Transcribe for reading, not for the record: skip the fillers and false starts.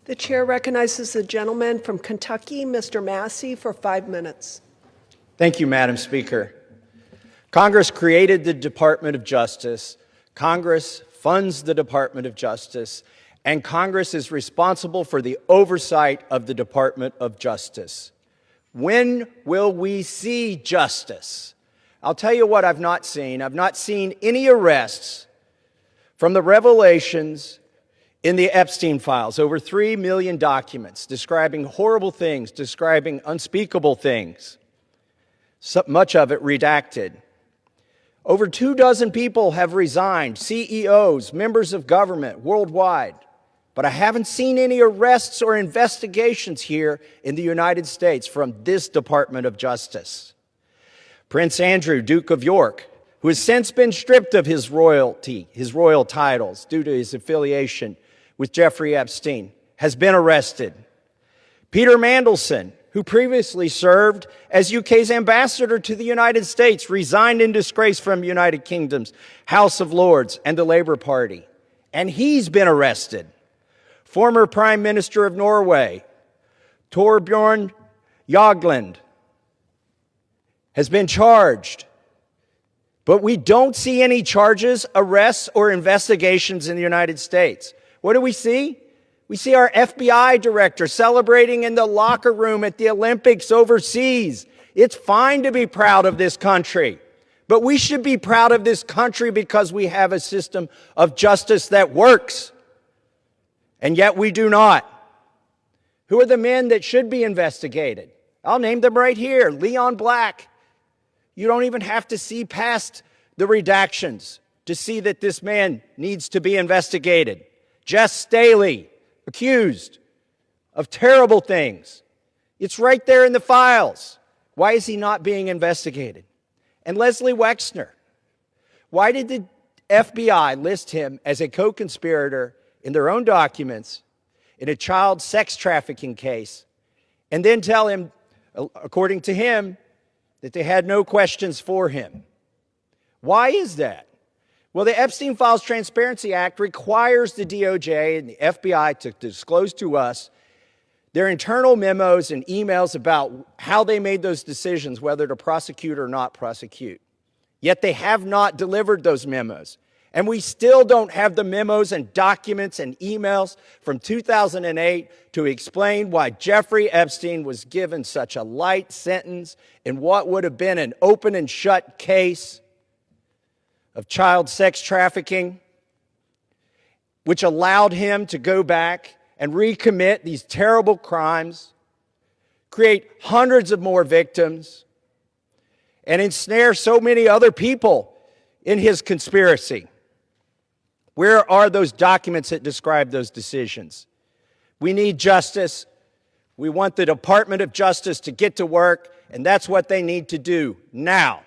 The chair recognizes the gentleman from Kentucky, Mr. Massey, for 5 minutes. Thank you, Madam Speaker. Congress created the Department of Justice. Congress funds the Department of Justice, and Congress is responsible for the oversight of the Department of Justice. When will we see justice? I'll tell you what I've not seen. I've not seen any arrests from the revelations in the Epstein files, over 3 million documents describing horrible things, describing unspeakable things, so much of it redacted. Over 24 people have resigned, CEOs, members of government worldwide, but I haven't seen any arrests or investigations here in the United States from this Department of Justice. Prince Andrew, Duke of York, who has since been stripped of his royal titles due to his affiliation with Jeffrey Epstein, has been arrested. Peter Mandelson, who previously served as UK's ambassador to the United States, resigned in disgrace from United Kingdom's House of Lords and the Labour Party, and he's been arrested. Former Prime Minister of Norway, Torbjørn Jagland, has been charged, but we don't see any charges, arrests, or investigations in the United States. What do we see? We see our FBI director celebrating in the locker room at the Olympics overseas. It's fine to be proud of this country, but we should be proud of this country because we have a system of justice that works, and yet we do not. Who are the men that should be investigated? I'll name them right here. Leon Black. You don't even have to see past the redactions to see that this man needs to be investigated. Jess Staley, accused of terrible things. It's right there in the files. Why is he not being investigated? And Leslie Wexner, why did the FBI list him as a co-conspirator in their own documents in a child sex trafficking case and then tell him, according to him, that they had no questions for him? Why is that? Well, the Epstein Files Transparency Act requires the DOJ and the FBI to disclose to us their internal memos and emails about how they made those decisions, whether to prosecute or not prosecute. Yet they have not delivered those memos. And we still don't have the memos and documents and emails from 2008 to explain why Jeffrey Epstein was given such a light sentence in what would have been an open and shut case of child sex trafficking, which allowed him to go back and recommit these terrible crimes, create hundreds of more victims, and ensnare so many other people in his conspiracy. Where are those documents that describe those decisions? We need justice. We want the Department of Justice to get to work, and that's what they need to do now.